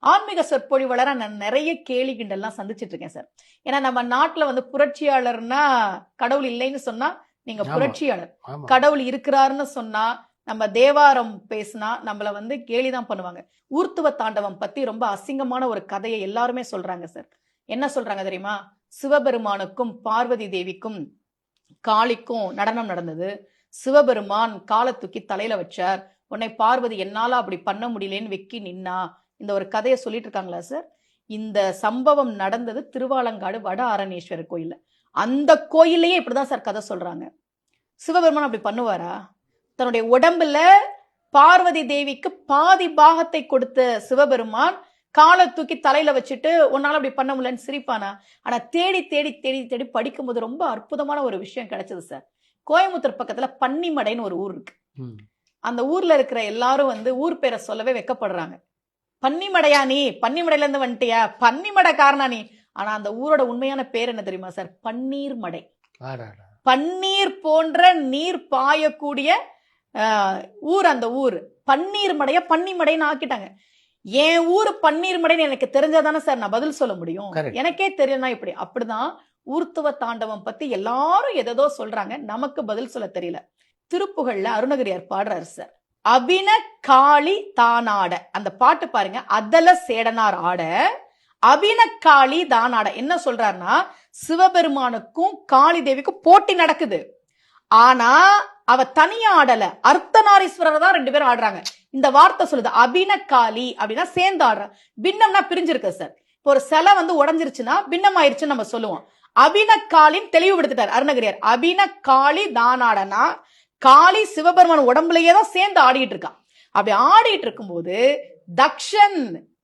ஆன்மீக சொற்பொழிவாளர நான் நிறைய கேலி கிண்டல்லாம் சந்திச்சிட்டு இருக்கேன் சார். ஏன்னா நம்ம நாட்டுல வந்து புரட்சியாளர்னா கடவுள் இல்லைன்னு சொன்னா நீங்க புரட்சியாளர், கடவுள் இருக்கிறாருன்னு சொன்னா நம்ம தேவாரம் பேசினா நம்மள வந்து கேலிதான் பண்ணுவாங்க. ஊர்த்துவ தாண்டவம் பத்தி ரொம்ப அசிங்கமான ஒரு கதையை எல்லாருமே சொல்றாங்க சார். என்ன சொல்றாங்க தெரியுமா? சிவபெருமானுக்கும் பார்வதி தேவிக்கும் காளிக்கும் நடனம் நடந்தது. சிவபெருமான் காலை தூக்கி தலையில வச்சார். உன்னை பார்வதி என்னால அப்படி பண்ண முடியலன்னு வெக்கி நின்னா. இந்த ஒரு கதையை சொல்லிட்டு இருக்காங்களா சார்? இந்த சம்பவம் நடந்தது திருவாலங்காடு வட ஆரணேஸ்வரர் கோயில்ல. அந்த கோயிலையே இப்படிதான் சார் கதை சொல்றாங்க. சிவபெருமான் அப்படி பண்ணுவாரா? தன்னுடைய உடம்புல பார்வதி தேவிக்கு பாதி பாகத்தை கொடுத்த சிவபெருமான் காலை தூக்கி தலையில வச்சுட்டு உன்னால அப்படி பண்ண முடியலன்னு சிரிப்பானா? ஆனா தேடி தேடி தேடி தேடி படிக்கும்போது ரொம்ப அற்புதமான ஒரு விஷயம் கிடைச்சது சார். கோயம்புத்தூர் பக்கத்துல பன்னிமடைன்னு ஒரு ஊர் இருக்கு. அந்த ஊர்ல இருக்கிற எல்லாரும் வந்து ஊர் பேரை சொல்லவே வெக்கப்படுறாங்க. பன்னிமடையா நீ? பன்னிமடையில இருந்து வந்துட்டியா? பன்னிமடை காரணா நீ? ஆனா அந்த ஊரோட உண்மையான பேர் என்ன தெரியுமா சார்? பன்னீர் மடை. பன்னீர் போன்ற நீர் பாயக்கூடிய ஊர் அந்த ஊர். பன்னீர் மடைய பன்னிமடைன்னு ஆக்கிட்டாங்க. என் ஊர் பன்னீர் மடைன்னு எனக்கு தெரிஞ்சாதானே சார் நான் பதில் சொல்ல முடியும். எனக்கே தெரியலனா இப்படி. அப்படிதான் ஊர்த்துவ தாண்டவம் பத்தி எல்லாரும் எதோ சொல்றாங்க, நமக்கு பதில் சொல்ல தெரியல. திருப்புகழ்ல அருணகிரியார் பாடுறாரு சார். அபின காளி தானாட, அந்த பாட்டு பாருங்க. அதல சேடனார் ஆட அபின காளி தானாட என்ன சொல்றாருன்னா, சிவபெருமானுக்கும் காளி தேவிக்கும் போட்டி நடக்குது. ஆனா அவ தனியா ஆடல, அர்த்தநாரீஸ்வரர் தான் 2 பேரும் ஆடுறாங்க. இந்த வார்த்தை சொல்லுது அபின காளி அப்படின்னா சேர்ந்து ஆடுற. பின்னம்னா பிரிஞ்சிருக்கு சார். இப்போ ஒரு சிலை வந்து உடஞ்சிருச்சுன்னா பின்னம் ஆயிடுச்சுன்னு நம்ம சொல்லுவோம். அபின காளின்னு தெளிவுபடுத்திட்டார் அருணகிரியார். அபின காளி தானாடனா காளி சிவபெருமான் உடம்புலயே தான் சேர்ந்து ஆடிட்டு இருக்கா. அப்படி ஆடிட்டு இருக்கும்போது தக்ஷன்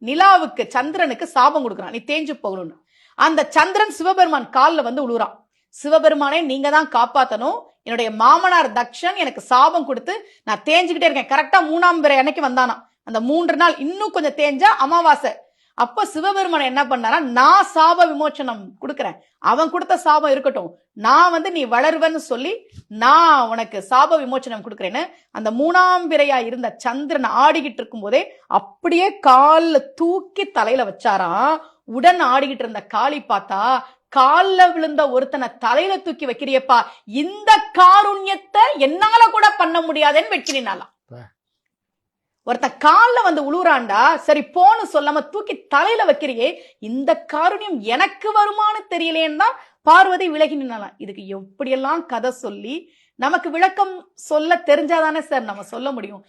நிலாவுக்கு சந்திரனுக்கு சாபம் கொடுக்குறான், நீ தேஞ்சு போகணும்னு. அந்த சந்திரன் சிவபெருமான் காலில் வந்து உழுறான். சிவபெருமானே நீங்க தான் காப்பாத்தணும், என்னுடைய மாமனார் தக்ஷன் எனக்கு சாபம் கொடுத்து நான் தேஞ்சுக்கிட்டே இருக்கேன். கரெக்டா 3ஆம் பிறை அன்னைக்கு வந்தானா. அந்த 3 நாள் இன்னும் கொஞ்சம் தேஞ்சா அமாவாசை. அப்ப சிவபெருமான் என்ன பண்ணாரா, நான் சாப விமோச்சனம் கொடுக்கிறேன், அவன் கொடுத்த சாபம் இருக்கட்டும், நான் வந்து நீ வளருவன்னு சொல்லி நான் உனக்கு சாப விமோச்சனம் கொடுக்கிறேன்னு அந்த 3ஆம் பிறையா இருந்த சந்திரன் ஆடிக்கிட்டு இருக்கும் போதே அப்படியே கால்ல தூக்கி தலையில வச்சாராம். உடன் ஆடிக்கிட்டு இருந்த காளி பார்த்தா, கால்ல விழுந்த ஒருத்தனை தலையில தூக்கி வைக்கிறியப்பா, இந்த காருண்யத்தை என்னால கூட பண்ண முடியாதுன்னு வெட்கினாலாம். ஒருத்த கால்ல வந்து உழுறாண்டா, சரி போன்னு சொல்லாம தூக்கி தலையில வைக்கிறியே, இந்த காருண்யம் எனக்கு வருமானு தெரியலேன்னு தான் பார்வதி விலகி நின்னாலாம். இதுக்கு எப்படியெல்லாம் கதை சொல்லி நமக்கு விளக்கம் சொல்ல தெரிஞ்சாதானே சார் நம்ம சொல்ல முடியும்.